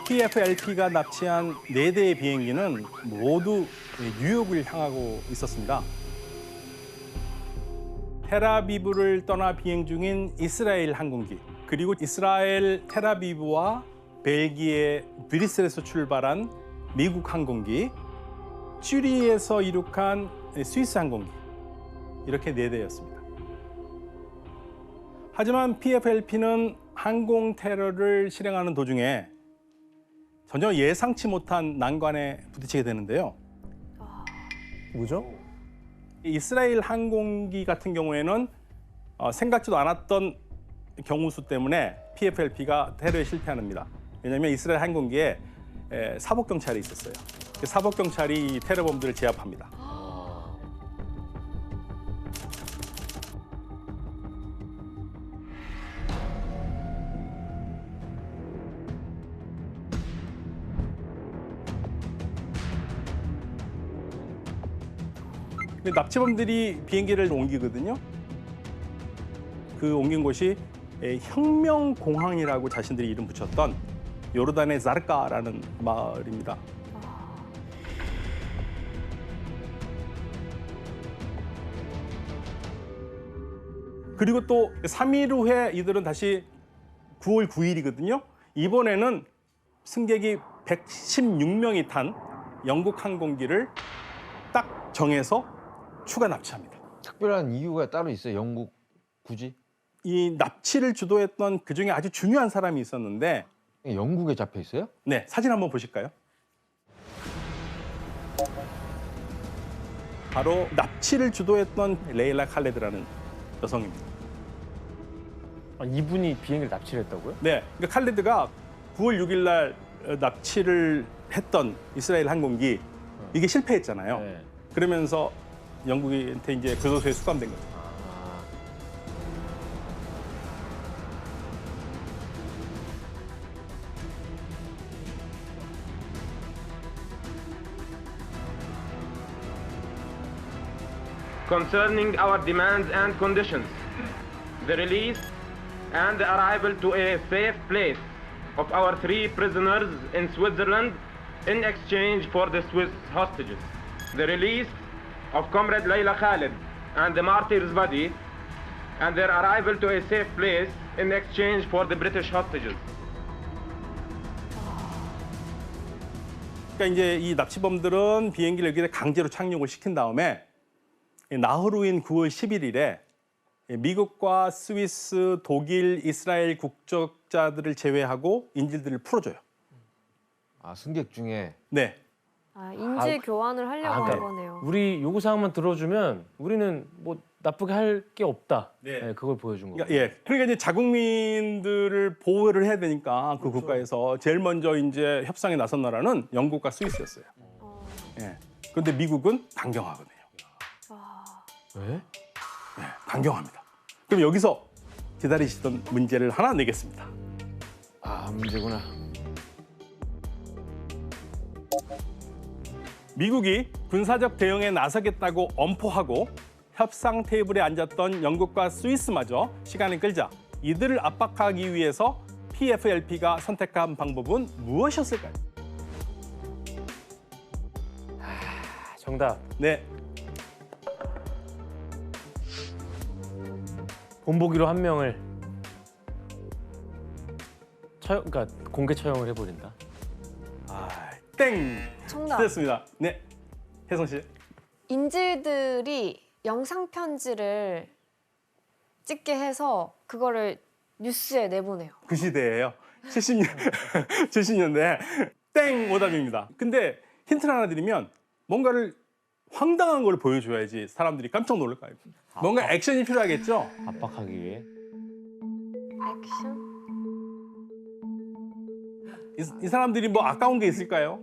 PFLP가 납치한 4대의 비행기는 모두 뉴욕을 향하고 있었습니다. 텔아비브를 떠나 비행 중인 이스라엘 항공기, 그리고 이스라엘 텔아비브와 벨기에 브뤼셀에서 출발한 미국 항공기, 쭈리히에서 이륙한 스위스 항공기, 이렇게 4대였습니다. 하지만 PFLP는 항공 테러를 실행하는 도중에 전혀 예상치 못한 난관에 부딪히게 되는데요. 뭐죠? 이스라엘 항공기 같은 경우에는 생각지도 않았던 경우수 때문에 PFLP가 테러에 실패합니다. 왜냐하면 이스라엘 항공기에 사복경찰이 있었어요. 사복경찰이 테러범들을 제압합니다. 근데 납치범들이 비행기를 옮기거든요. 그 옮긴 곳이 혁명공항이라고 자신들이 이름 붙였던 요르단의 자르카라는 마을입니다. 그리고 또 3일 후에 이들은 다시 9월 9일이거든요. 이번에는 승객이 116명이 탄 영국 항공기를 딱 정해서 추가 납치합니다. 특별한 이유가 따로 있어요? 영국 굳이? 이 납치를 주도했던 그중에 아주 중요한 사람이 있었는데 영국에 잡혀 있어요? 네, 사진 한번 보실까요? 바로 납치를 주도했던 레일라 칼레드라는 여성입니다. 아, 이분이 비행기를 납치를 했다고요? 네, 그러니까 칼레드가 9월 6일 날 납치를 했던 이스라엘 항공기 이게 실패했잖아요. 네. 그러면서 영국한테 이제 교도소에 수감된 거죠. 아, concerning our demands and conditions, the release and the arrival to a safe place of our 3 prisoners in Switzerland in exchange for the Swiss hostages, the release of Comrade Layla Khaled and the martyr's body, and their arrival to a safe place in exchange for the British hostages. 그러니까 이제 이 납치범들은 비행기를 여기에 강제로 착륙을 시킨 다음에 나흘 후인 9월 11일에 미국과 스위스, 독일, 이스라엘 국적자들을 제외하고 인질들을 풀어줘요. 아, 승객 중에 네. 아, 인질 교환을 하려고 한 그러니까 거네요. 우리 요구 사항만 들어주면 우리는 뭐 나쁘게 할 게 없다. 네. 네, 그걸 보여준 거예요. 그러니까, 그러니까 이제 자국민들을 보호를 해야 되니까 그 국가에서 제일 먼저 이제 협상에 나선 나라는 영국과 스위스였어요. 예. 그런데 미국은 강경하거든요. 왜? 강경합니다. 그럼 여기서 기다리시던 문제를 하나 내겠습니다. 아, 문제구나. 미국이 군사적 대응에 나서겠다고 엄포하고 협상 테이블에 앉았던 영국과 스위스마저 시간을 끌자 이들을 압박하기 위해서 PFLP가 선택한 방법은 무엇이었을까요? 정답. 네, 본보기로 한 명을 그러니까 공개 처형을 해버린다. 땡! 정답. 됐습니다. 네, 혜성 씨. 인질들이 영상 편지를 찍게 해서 그거를 뉴스에 내보내요. 그 시대예요. 70년대 땡 오답입니다. 근데 힌트를 하나 드리면 뭔가를 황당한 걸 보여줘야지 사람들이 깜짝 놀랄 거 아니에요. 뭔가 액션이 필요하겠죠? 압박하기 위해. 액션? 이 사람들이 뭐 아까운 게 있을까요?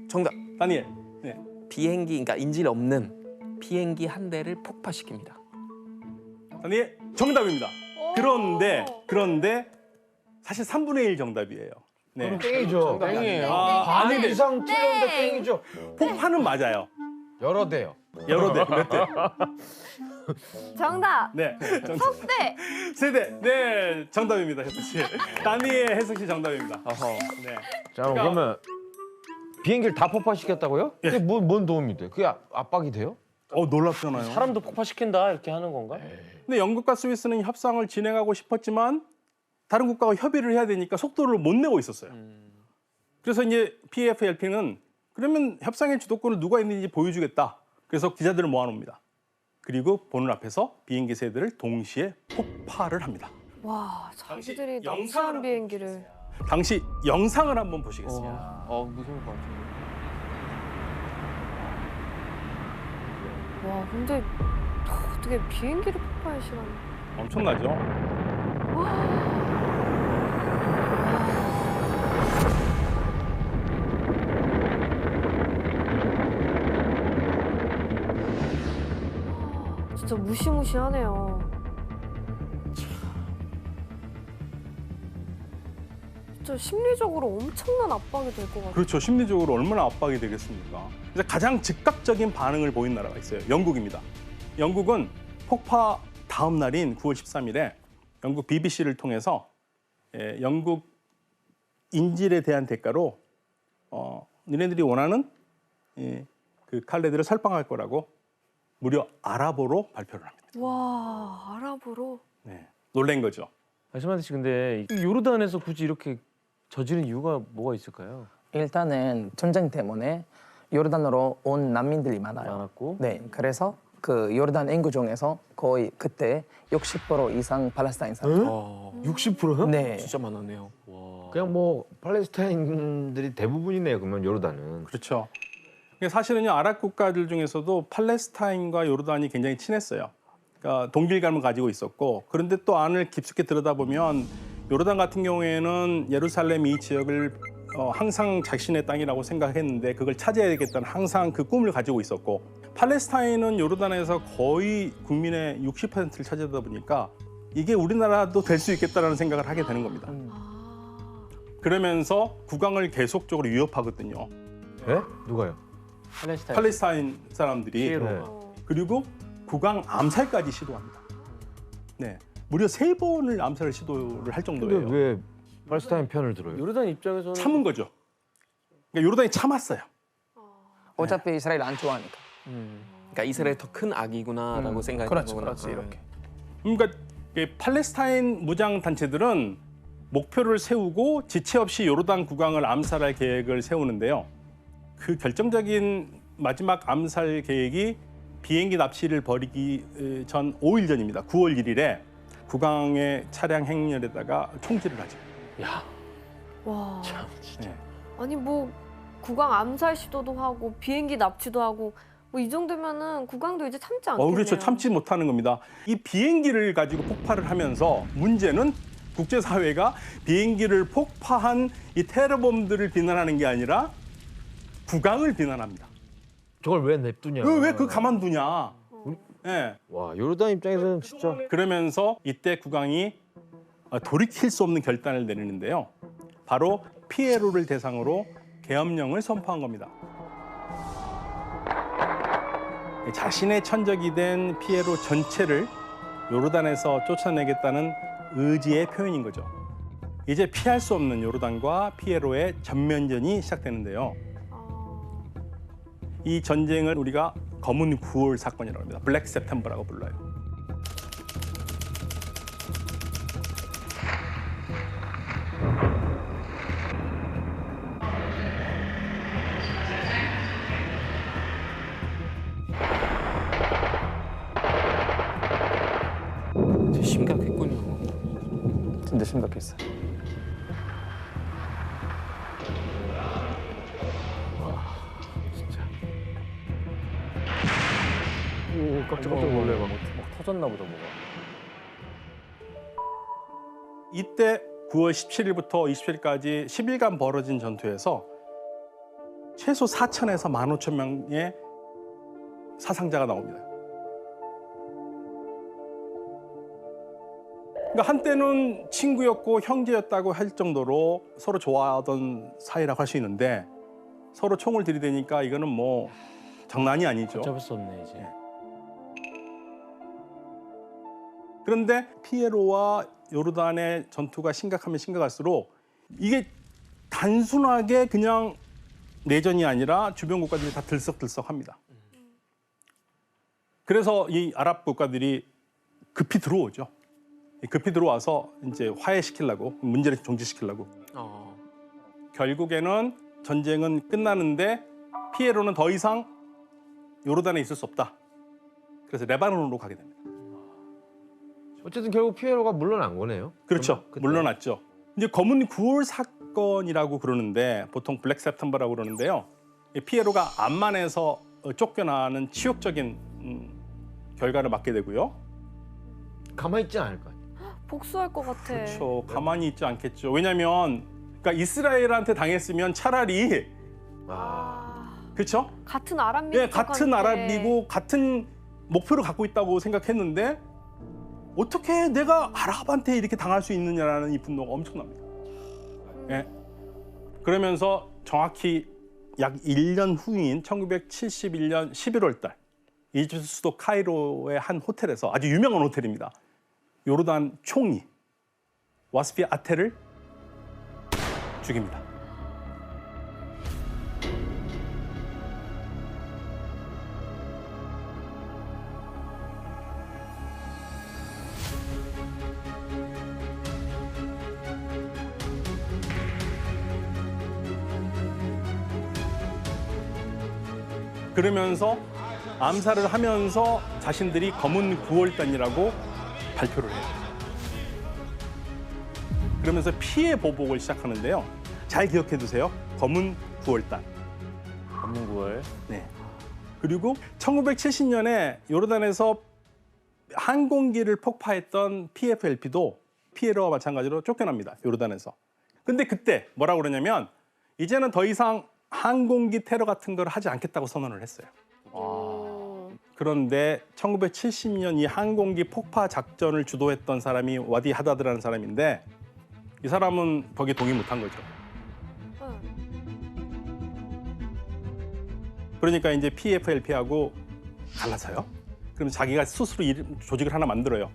정답. 다니엘. 네. 비행기, 그러니까 인질 없는 비행기 한 대를 폭파시킵니다. 다니엘 정답입니다. 그런데 사실 3분의 1 정답이에요. 네. 땡이죠. 땡이에요. 반 네. 이상 틀렸는데 땡이죠. 폭파는 맞아요. 여러 대요. 여러 대, 몇 대. 정답. 네. 석대. 세대. 네, 정답입니다, 혜수 씨. 다니의 혜숙 씨 정답입니다. 어허. 네. 자, 그러면 비행기를 다 폭파시켰다고요? 예. 그게 뭔 도움이 돼? 그게 압박이 돼요? 놀랍잖아요. 사람도 폭파시킨다 이렇게 하는 건가? 근데 영국과 스위스는 협상을 진행하고 싶었지만 다른 국가가 협의를 해야 되니까 속도를 못 내고 있었어요. 그래서 이제 PFLP는 그러면 협상의 주도권을 누가 있는지 보여주겠다. 그래서 기자들을 모아놓습니다. 그리고 보는 앞에서 비행기 세대를 동시에 폭파를 합니다. 와, 자기들이 영상을 납치한 한번 비행기를. 당시 영상을 한번 보시겠습니다. 무서울 것 같아. 와, 근데 어떻게 비행기를 폭파할 시간? 엄청나죠? 진짜 무시무시하네요. 진짜 심리적으로 엄청난 압박이 될 것 같아요. 그렇죠. 심리적으로 얼마나 압박이 되겠습니까? 그래서 가장 즉각적인 반응을 보인 나라가 있어요. 영국입니다. 영국은 폭파 다음 날인 9월 13일에 영국 BBC를 통해서 영국 인질에 대한 대가로 니네들이 원하는 그 칼레들을 설방할 거라고 무려 아랍어로 발표를 합니다. 와, 아랍어로. 네, 놀란 거죠. 아시마드 씨 근데 이 요르단에서 굳이 이렇게 저지른 이유가 뭐가 있을까요? 일단은 전쟁 때문에 요르단으로 온 난민들이 많아요. 많았고. 네, 그래서 그 요르단 인구 중에서 거의 그때 60% 이상 팔레스타인 사람. 60%요? 네. 진짜 많았네요. 그냥 뭐 팔레스타인들이 대부분이네요. 그러면 요르단은. 그렇죠. 사실은요, 아랍 국가들 중에서도 팔레스타인과 요르단이 굉장히 친했어요. 그러니까 동질감을 가지고 있었고, 그런데 또 안을 깊숙이 들여다보면 요르단 같은 경우에는 예루살렘 이 지역을 항상 자신의 땅이라고 생각했는데 그걸 차지해야겠다는 항상 그 꿈을 가지고 있었고, 팔레스타인은 요르단에서 거의 국민의 60%를 차지하다 보니까 이게 우리나라도 될 수 있겠다라는 생각을 하게 되는 겁니다. 그러면서 국왕을 계속적으로 위협하거든요. 예? 누가요? 팔레스타인 사람들이. 피에로가. 그리고 국왕 암살까지 시도합니다. 네, 무려 3번을 암살 시도를 할 정도예요. 근데 왜 팔레스타인 편을 들어요? 요르단 입장에서는 참은 거죠. 그러니까 요르단이 참았어요. 어차피 이스라엘 안 좋아하니까. 그러니까 이스라엘 더 큰 악이구나라고 생각했던 그렇지, 거구나. 그렇지 이렇게. 그러니까 이 팔레스타인 무장 단체들은 목표를 세우고 지체 없이 요르단 국왕을 암살할 계획을 세우는데요. 그 결정적인 마지막 암살 계획이 비행기 납치를 벌이기 전 5일 전입니다. 9월 1일에 국왕의 차량 행렬에다가 총질을 하죠. 야, 와. 네. 아니 뭐 국왕 암살 시도도 하고 비행기 납치도 하고 뭐 이 정도면은 국왕도 이제 참지 않겠네요. 그렇죠. 참지 못하는 겁니다. 이 비행기를 가지고 폭발을 하면서 문제는 국제사회가 비행기를 폭파한 이 테러범들을 비난하는 게 아니라 국왕을 비난합니다. 저걸 왜 냅두냐? 왜 그 가만두냐. 네. 와, 요르단 입장에서는 진짜 그러면서 이때 국왕이 돌이킬 수 없는 결단을 내리는데요. 바로 피에로를 대상으로 계엄령을 선포한 겁니다. 자신의 천적이 된 피에로 전체를 요르단에서 쫓아내겠다는 의지의 표현인 거죠. 이제 피할 수 없는 요르단과 피에로의 전면전이 시작되는데요. 이 전쟁을 우리가 검은 9월 사건이라고 합니다. 블랙 세프템버라고 불러요. 진짜 심각했군요. 진짜 심각했어요. 오, 깜짝깜짝 놀래 막. 막 터졌나 보다 뭐가. 이때 9월 17일부터 27일까지 10일간 벌어진 전투에서 최소 4,000에서 15,000명의 사상자가 나옵니다. 그러니까 한때는 친구였고 형제였다고 할 정도로 서로 좋아하던 사이라고 할 수 있는데 서로 총을 들이대니까 이거는 뭐 장난이 아니죠. 잡을 수 없네 이제. 그런데 피에로와 요르단의 전투가 심각하면 심각할수록 이게 단순하게 그냥 내전이 아니라 주변 국가들이 다 들썩들썩합니다. 그래서 이 아랍 국가들이 급히 들어오죠. 급히 들어와서 이제 화해시키려고, 문제를 종지시키려고. 결국에는 전쟁은 끝나는데 피에로는 더 이상 요르단에 있을 수 없다. 그래서 레바논으로 가게 됩니다. 어쨌든 결국 피에로가 물러난 거네요. 그렇죠. 그때. 물러났죠. 이제 검은 9월 사건이라고 그러는데 보통 블랙 세프템버라고 그러는데요. 이 피에로가 암만에서 쫓겨나는 치욕적인 결과를 맞게 되고요. 가만히 있지 않을 거 아니에요. 복수할 것 같아. 그렇죠. 가만히 있지 않겠죠. 왜냐하면 그러니까 이스라엘한테 당했으면 차라리 그렇죠? 같은 아랍민 예, 같은 아랍이고 같은 목표를 갖고 있다고 생각했는데 어떻게 내가 아랍한테 이렇게 당할 수 있느냐라는 이 분노가 엄청납니다. 예. 그러면서 정확히 약 1년 후인 1971년 11월 달 이집트 수도 카이로의 한 호텔에서 아주 유명한 호텔입니다. 요르단 총리 와스피 아테를 죽입니다. 그러면서 암살을 하면서 자신들이 검은 9월단이라고 발표를 해요. 그러면서 피해 보복을 시작하는데요. 잘 기억해 두세요. 검은 9월단. 검은 9월. 네. 그리고 1970년에 요르단에서 항공기를 폭파했던 PFLP도 피에로와 마찬가지로 쫓겨납니다. 요르단에서. 근데 그때 뭐라고 그러냐면 이제는 더 이상 항공기 테러 같은 걸 하지 않겠다고 선언을 했어요. 그런데 1970년 이 항공기 폭파 작전을 주도했던 사람이 와디 하다드라는 사람인데 이 사람은 거기에 동의 못한 거죠. 그러니까 이제 PFLP하고 갈라서요. 그럼 자기가 스스로 조직을 하나 만들어요.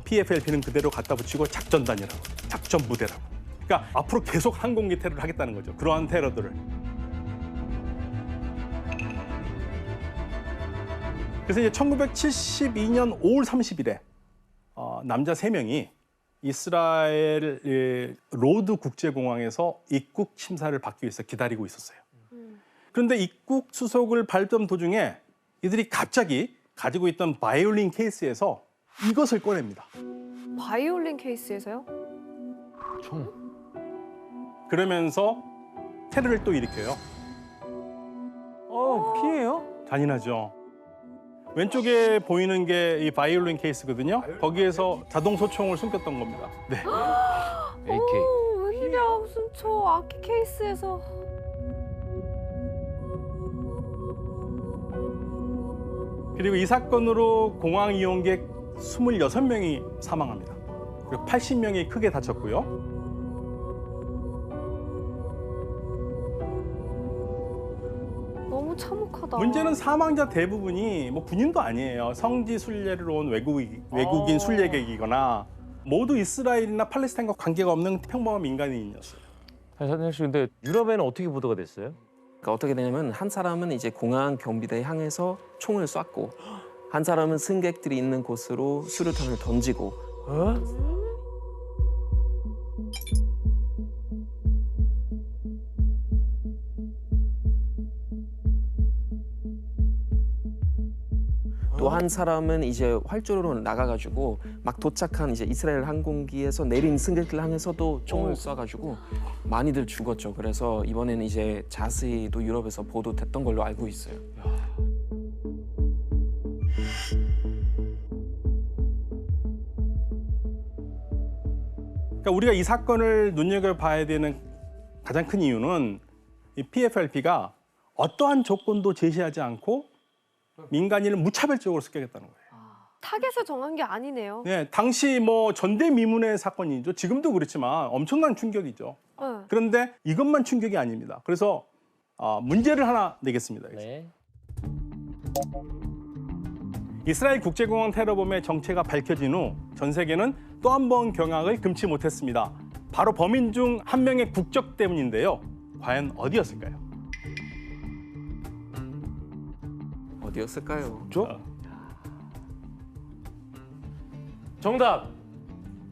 PFLP는 그대로 갖다 붙이고 작전단이라고, 작전부대라고. 그러니까 앞으로 계속 항공기 테러를 하겠다는 거죠. 그러한 테러들을. 그래서 이제 1972년 5월 30일에 남자 3명이 이스라엘 로드 국제공항에서 입국 심사를 받기 위해서 기다리고 있었어요. 그런데 입국 수속을 밟던 도중에 이들이 갑자기 가지고 있던 바이올린 케이스에서 이것을 꺼냅니다. 바이올린 케이스에서요? 총. 그러면서 테러를 또 일으켜요. 피해요? 잔인하죠. 왼쪽에 보이는 게 이 바이올린 케이스거든요. 거기에서 자동 소총을 숨겼던 겁니다. 네. AK. 오, 웬일이야. 무슨 저 악기 케이스에서. 그리고 이 사건으로 공항 이용객 26명이 사망합니다. 그리고 80명이 크게 다쳤고요. 너무 참혹하다. 문제는 사망자 대부분이 뭐 군인도 아니에요. 성지 순례를 온 외국인 순례객이거나 모두 이스라엘이나 팔레스타인과 관계가 없는 평범한 민간인이었어요. 사실 근데 유럽에는 어떻게 보도가 됐어요? 그러니까 어떻게 되냐면 한 사람은 이제 공항 경비대에 향해서 총을 쐈고 한 사람은 승객들이 있는 곳으로 수류탄을 던지고 또 한 사람은 이제 활주로로 나가가지고 막 도착한 이제 이스라엘 항공기에서 내린 승객들 향해서도 총을 쏴가지고 많이들 죽었죠. 그래서 이번에는 이제 자세히 또 유럽에서 보도됐던 걸로 알고 있어요. 그러니까 우리가 이 사건을 눈여겨봐야 되는 가장 큰 이유는 이 PFLP가 어떠한 조건도 제시하지 않고 민간인을 무차별적으로 습격했다는 거예요. 타겟을 정한 게 아니네요. 네, 당시 뭐 전대미문의 사건이죠. 지금도 그렇지만 엄청난 충격이죠. 네. 그런데 이것만 충격이 아닙니다. 그래서 문제를 하나 내겠습니다. 네. 이스라엘 국제공항 테러범의 정체가 밝혀진 후 전 세계는 또 한 번 경악을 금치 못했습니다. 바로 범인 중 한 명의 국적 때문인데요. 과연 어디였을까요? 어디였을까요? 정답.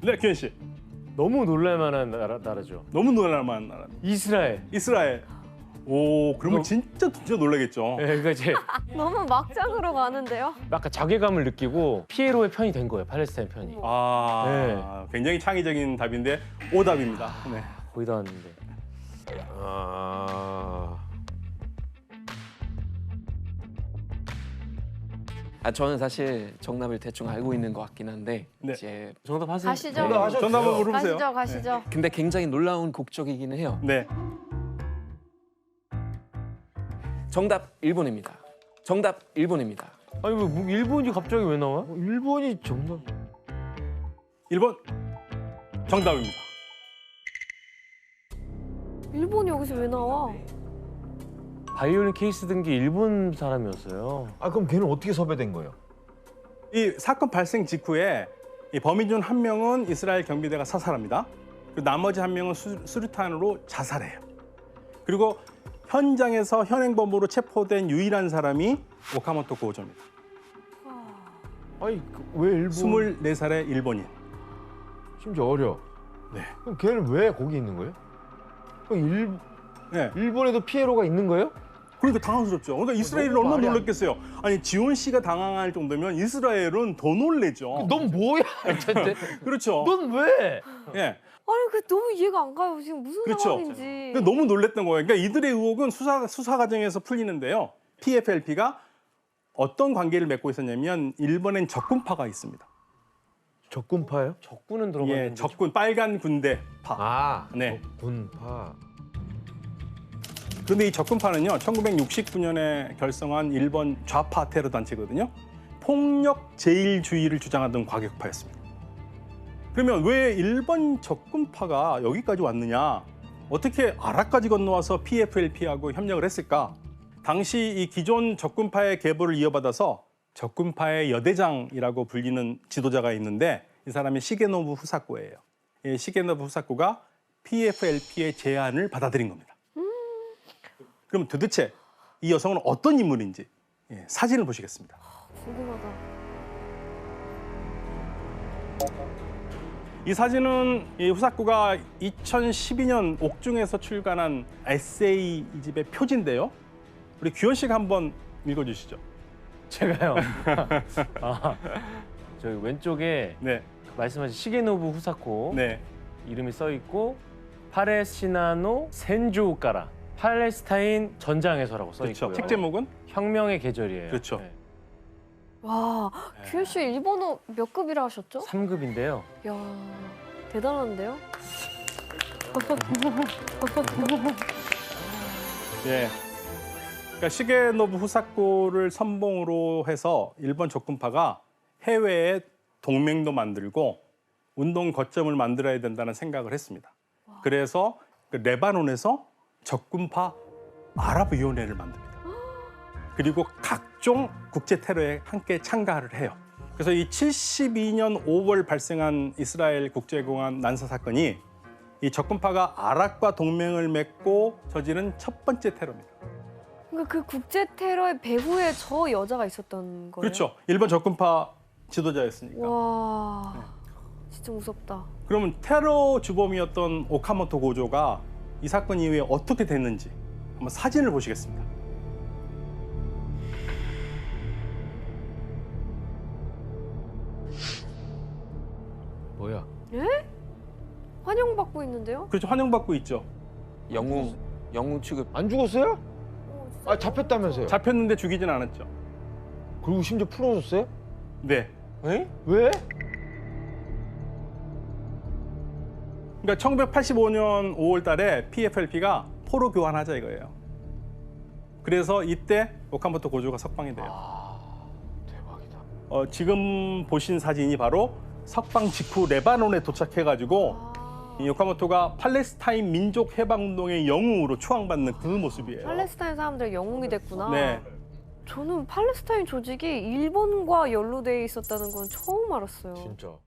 네, 규현 씨. 너무 놀랄만한 나라죠. 너무 놀랄만한 나라. 이스라엘. 이스라엘. 오, 그러면 진짜 놀라겠죠. 네, 그러니까 이제 너무 막장으로 가는데요? 아까 자괴감을 느끼고 피에로의 편이 된 거예요. 팔레스타인 편이. 아, 굉장히 창의적인 답인데 오답입니다. 네. 거의 다 왔는데. 저는 사실 정답을 대충 알고 있는 것 같긴 한데 네. 이제 정답 하세요. 가시죠. 정답 한번 물어보세요. 가시죠. 근데 굉장히 놀라운 국적이기는 해요. 네. 정답 일본입니다. 정답 일본입니다. 아니 뭐 일본이 갑자기 왜 나와? 일본이 정답. 1번 정답입니다. 일본이 여기서 왜 나와? 바이올린 케이스 든 게 일본 사람이었어요. 아 그럼 걔는 어떻게 섭외된 거예요? 이 사건 발생 직후에 이 범인 중 한 명은 이스라엘 경비대가 사살합니다. 그리고 나머지 한 명은 수류탄으로 자살해요. 그리고 현장에서 현행범으로 체포된 유일한 사람이 오카모토 고조입니다. 아니 왜 일본? 24살의 일본인. 심지어 어려. 네. 그럼 걔는 왜 거기 있는 거예요? 그럼 네. 일본에도 피에로가 있는 거예요? 그러니까 당황스럽죠. 그러니까 이스라엘은 너무 얼마나 말이 안 놀랐겠어요. 아니 지원 씨가 당황할 정도면 이스라엘은 더 놀래죠. 넌 뭐야? 근데 그렇죠. 넌 왜? 예. 아니 그 너무 이해가 안 가요. 지금 무슨 그렇죠. 상황인지. 그러니까 너무 놀랬던 거예요. 그러니까 이들의 의혹은 수사 과정에서 풀리는데요. PFLP가 어떤 관계를 맺고 있었냐면 일본엔 적군파가 있습니다. 적군파요? 적군은 들어봤는데. 예, 적군 빨간 군대파. 아, 네. 적군파. 그런데 이 적군파는요, 1969년에 결성한 일본 좌파 테러 단체거든요. 폭력 제일주의를 주장하던 과격파였습니다. 그러면 왜 일본 적군파가 여기까지 왔느냐? 어떻게 아라까지 건너와서 PFLP하고 협력을 했을까? 당시 이 기존 적군파의 계보를 이어받아서 적군파의 여대장이라고 불리는 지도자가 있는데 이 사람이 시게노부 후사코예요. 이 시게노부 후사코가 PFLP의 제안을 받아들인 겁니다. 그럼 도대체 이 여성은 어떤 인물인지 사진을 보시겠습니다. 궁금하다. 이 사진은 이 후사코가 2012년 옥중에서 출간한 에세이 이 집의 표지인데요. 우리 규현 씨가 한번 읽어주시죠. 제가요. 아, 저기 왼쪽에 네, 말씀하신 시게노부 후사코 네, 이름이 써 있고 파레시나노 센조우카라 팔레스타인 전장에서라고 써 그렇죠. 있고요. 책 제목은 혁명의 계절이에요. 그렇죠. 네. 와, 규현 씨 일본어 몇 급이라 하셨죠? 3급인데요. 야, 대단한데요? 예. 그러니까 시게노부 후사코를 선봉으로 해서 일본 적군파가 해외에 동맹도 만들고 운동 거점을 만들어야 된다는 생각을 했습니다. 그래서 그 레바논에서 적군파 아랍위원회를 만듭니다. 그리고 각종 국제 테러에 함께 참가를 해요. 그래서 이 72년 5월 발생한 이스라엘 국제공항 난사 사건이 이 적군파가 아랍과 동맹을 맺고 저지른 첫 번째 테러입니다. 그러니까 그 국제 테러의 배후에 저 여자가 있었던 거예요? 그렇죠. 일본 적군파 지도자였으니까. 와, 진짜 무섭다. 그러면 테러 주범이었던 오카모토 고조가 이 사건 이후에 어떻게 됐는지 한번 사진을 보시겠습니다. 뭐야? 환영받고 있는데요? 그렇죠. 환영받고 있죠. 영웅 취급. 안 죽었어요? 진짜 아 잡혔다면서요? 잡혔는데 죽이진 않았죠. 그리고 심지어 풀어줬어요? 네. 에? 왜? 그러니까 1985년 5월 달에 PFLP가 포로 교환하자 이거예요. 그래서 이때 오카모토 고조가 석방이 돼요. 대박이다. 지금 보신 사진이 바로 석방 직후 레바논에 도착해가지고 이 오카모토가 팔레스타인 민족 해방운동의 영웅으로 추앙받는 그 모습이에요. 팔레스타인 사람들의 영웅이 됐구나. 네. 저는 팔레스타인 조직이 일본과 연루돼 있었다는 건 처음 알았어요. 진짜.